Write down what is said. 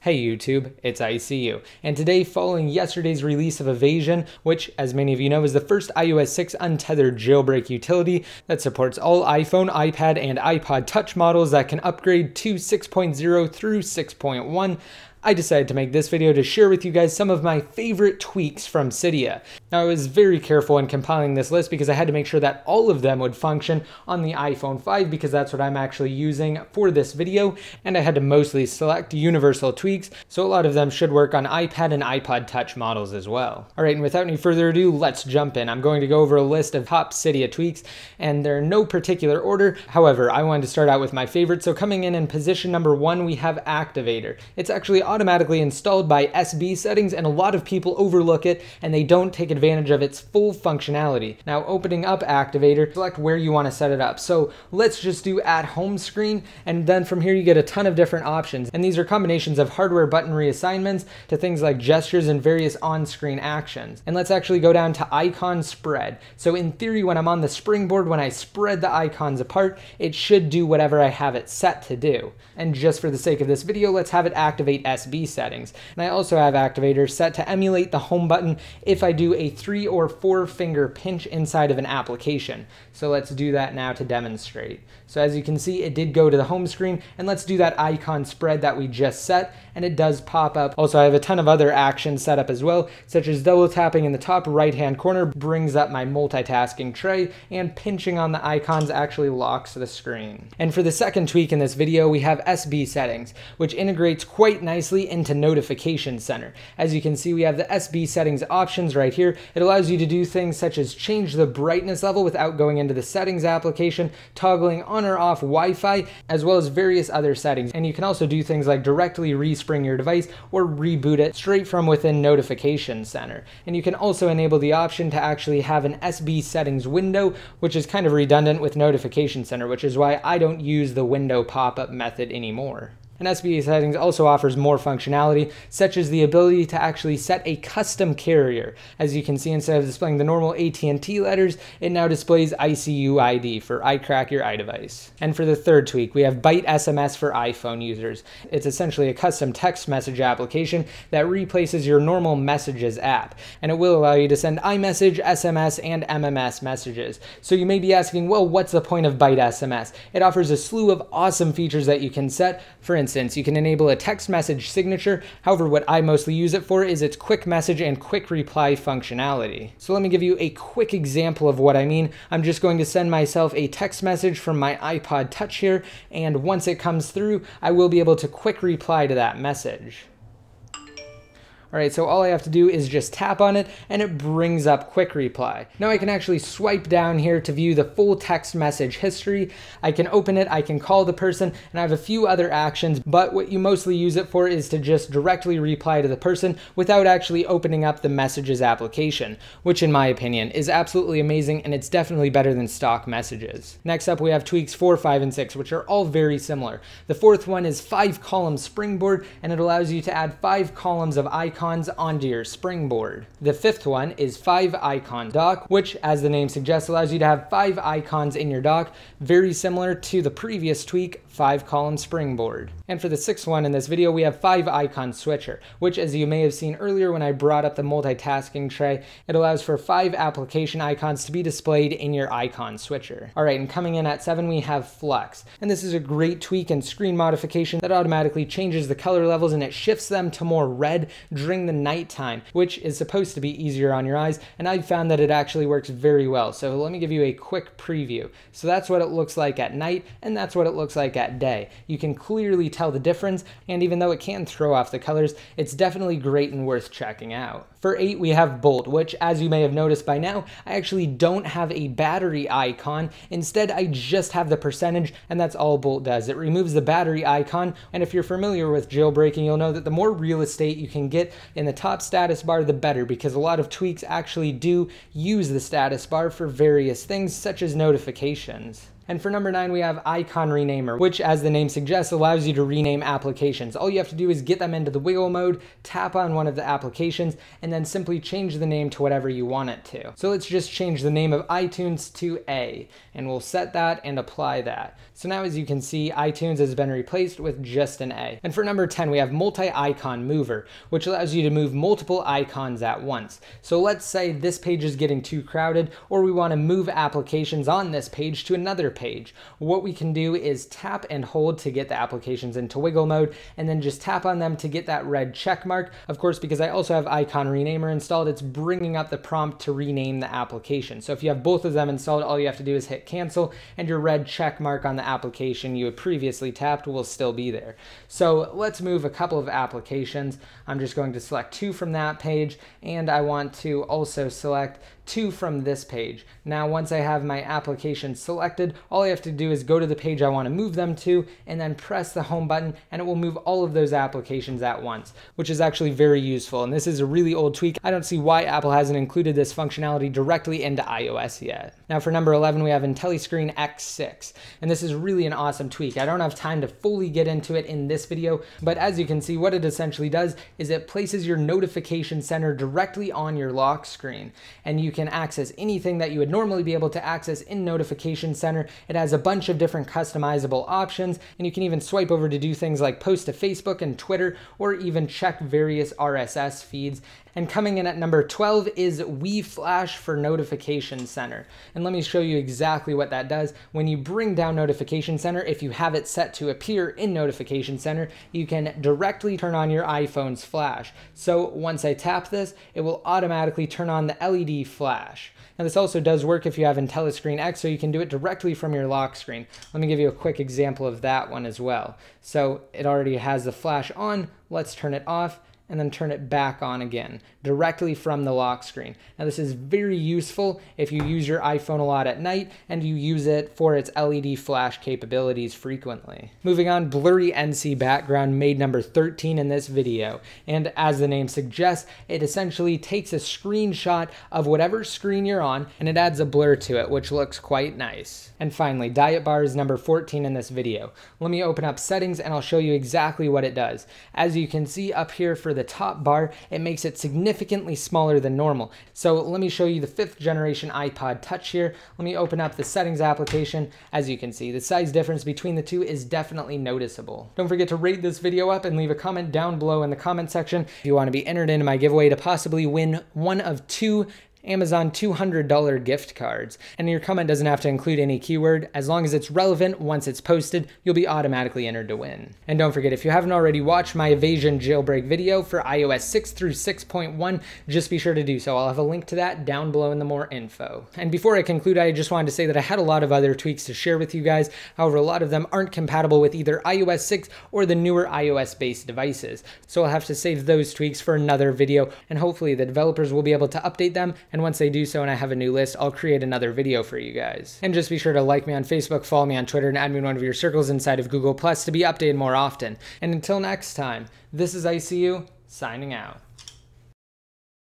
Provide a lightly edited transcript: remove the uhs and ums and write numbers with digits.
Hey YouTube, it's ICU, and today, following yesterday's release of Evasi0n, which, as many of you know, is the first iOS 6 untethered jailbreak utility that supports all iPhone, iPad, and iPod Touch models that can upgrade to 6.0 through 6.1, I decided to make this video to share with you guys some of my favorite tweaks from Cydia. Now, I was very careful in compiling this list because I had to make sure that all of them would function on the iPhone 5 because that's what I'm actually using for this video, and I had to mostly select universal tweaks, so a lot of them should work on iPad and iPod Touch models as well. Alright, and without any further ado, let's jump in. I'm going to go over a list of top Cydia tweaks, and they're in no particular order. However, I wanted to start out with my favorite, so coming in position number 1, we have Activator. It's actually automatically installed by SB settings, and a lot of people overlook it and they don't take advantage of its full functionality. Now, opening up Activator, select where you want to set it up. So let's just do at home screen, and then from here you get a ton of different options, and these are combinations of hardware button reassignments to things like gestures and various on-screen actions. And let's actually go down to icon spread. So in theory, when I'm on the springboard, when I spread the icons apart, it should do whatever I have it set to do. And just for the sake of this video, let's have it activate SB settings. And I also have Activator set to emulate the home button if I do a 3 or 4 finger pinch inside of an application. So let's do that now to demonstrate. So as you can see, it did go to the home screen, and let's do that icon spread that we just set, and it does pop up. Also, I have a ton of other actions set up as well, such as double tapping in the top right hand corner brings up my multitasking tray, and pinching on the icons actually locks the screen. And for the second tweak in this video, we have SB settings, which integrates quite nicely into Notification Center. As you can see, we have the SB settings options right here. It allows you to do things such as change the brightness level without going into the settings application, toggling on or off Wi-Fi, as well as various other settings. And you can also do things like directly respring your device or reboot it straight from within Notification Center. And you can also enable the option to actually have an SB settings window, which is kind of redundant with Notification Center, which is why I don't use the window pop-up method anymore. And SB settings also offers more functionality, such as the ability to actually set a custom carrier. As you can see, instead of displaying the normal AT&T letters, it now displays ICU ID for I crack your iDevice. And for the third tweak, we have Byte SMS for iPhone users. It's essentially a custom text message application that replaces your normal Messages app, and it will allow you to send iMessage, SMS, and MMS messages. So you may be asking, well, what's the point of Byte SMS? It offers a slew of awesome features that you can set. For instance, you can enable a text message signature. However, what I mostly use it for is its quick message and quick reply functionality. So let me give you a quick example of what I mean. I'm just going to send myself a text message from my iPod Touch here, and once it comes through, I will be able to quick reply to that message. Alright, so all I have to do is just tap on it, and it brings up Quick Reply. Now I can actually swipe down here to view the full text message history. I can open it, I can call the person, and I have a few other actions, but what you mostly use it for is to just directly reply to the person without actually opening up the Messages application, which in my opinion is absolutely amazing, and it's definitely better than stock messages. Next up, we have tweaks 4, 5, and 6, which are all very similar. The fourth one is 5-column springboard, and it allows you to add 5 columns of icons onto your springboard. The fifth one is 5-icon dock, which, as the name suggests, allows you to have 5 icons in your dock, very similar to the previous tweak, 5-column springboard. And for the sixth one in this video, we have 5-icon switcher, which, as you may have seen earlier when I brought up the multitasking tray, it allows for 5 application icons to be displayed in your icon switcher. Alright, and coming in at 7, we have flux. And this is a great tweak and screen modification that automatically changes the color levels, and it shifts them to more red during the nighttime, which is supposed to be easier on your eyes, and I've found that it actually works very well. So let me give you a quick preview. So that's what it looks like at night, and that's what it looks like at day. You can clearly tell the difference, and even though it can throw off the colors, it's definitely great and worth checking out. For 8, we have Bolt, which, as you may have noticed by now, I actually don't have a battery icon. Instead, I just have the percentage, and that's all Bolt does. It removes the battery icon, and if you're familiar with jailbreaking, you'll know that the more real estate you can get in the top status bar, the better, because a lot of tweaks actually do use the status bar for various things, such as notifications. And for number 9, we have icon renamer, which as the name suggests allows you to rename applications. All you have to do is get them into the wiggle mode, tap on one of the applications, and then simply change the name to whatever you want it to. So let's just change the name of iTunes to A, and we'll set that and apply that. So now as you can see, iTunes has been replaced with just an A. And for number 10, we have multi-icon mover, which allows you to move multiple icons at once. So let's say this page is getting too crowded, or we want to move applications on this page to another page. What we can do is tap and hold to get the applications into wiggle mode, and then just tap on them to get that red check mark. Of course, because I also have icon renamer installed, it's bringing up the prompt to rename the application. So if you have both of them installed, all you have to do is hit cancel, and your red check mark on the application you had previously tapped will still be there. So let's move a couple of applications. I'm just going to select 2 from that page, and I want to also select 2 from this page. Now once I have my application selected, all I have to do is go to the page I want to move them to, and then press the home button, and it will move all of those applications at once, which is actually very useful. And this is a really old tweak. I don't see why Apple hasn't included this functionality directly into iOS yet. Now for number 11, we have IntelliScreen X6, and this is really an awesome tweak. I don't have time to fully get into it in this video, but as you can see, what it essentially does is it places your notification center directly on your lock screen, and you can access anything that you would normally be able to access in Notification Center. It has a bunch of different customizable options, and you can even swipe over to do things like post to Facebook and Twitter, or even check various RSS feeds. And coming in at number 12 is WeFlash for Notification Center. And let me show you exactly what that does. When you bring down Notification Center, if you have it set to appear in Notification Center, you can directly turn on your iPhone's flash. So once I tap this, it will automatically turn on the LED flash. Now this also does work if you have IntelliScreen X, so you can do it directly from your lock screen. Let me give you a quick example of that one as well. So it already has the flash on. Let's turn it off, and then turn it back on again, directly from the lock screen. Now this is very useful if you use your iPhone a lot at night and you use it for its LED flash capabilities frequently. Moving on, blurry NC background made number 13 in this video. And as the name suggests, it essentially takes a screenshot of whatever screen you're on and it adds a blur to it, which looks quite nice. And finally, diet bar is number 14 in this video. Let me open up settings and I'll show you exactly what it does. As you can see up here for the top bar, it makes it significantly smaller than normal. So let me show you the 5th generation iPod Touch here. Let me open up the settings application. As you can see, the size difference between the two is definitely noticeable. Don't forget to rate this video up and leave a comment down below in the comment section if you want to be entered into my giveaway to possibly win one of 2 Amazon $200 gift cards. And your comment doesn't have to include any keyword. As long as it's relevant once it's posted, you'll be automatically entered to win. And don't forget, if you haven't already watched my Evasi0n Jailbreak video for iOS 6 through 6.1, just be sure to do so. I'll have a link to that down below in the more info. And before I conclude, I just wanted to say that I had a lot of other tweaks to share with you guys. However, a lot of them aren't compatible with either iOS 6 or the newer iOS-based devices. So I'll have to save those tweaks for another video, and hopefully the developers will be able to update them. And once they do so and I have a new list, I'll create another video for you guys. And just be sure to like me on Facebook, follow me on Twitter, and add me in one of your circles inside of Google Plus to be updated more often. And until next time, this is ICU, signing out.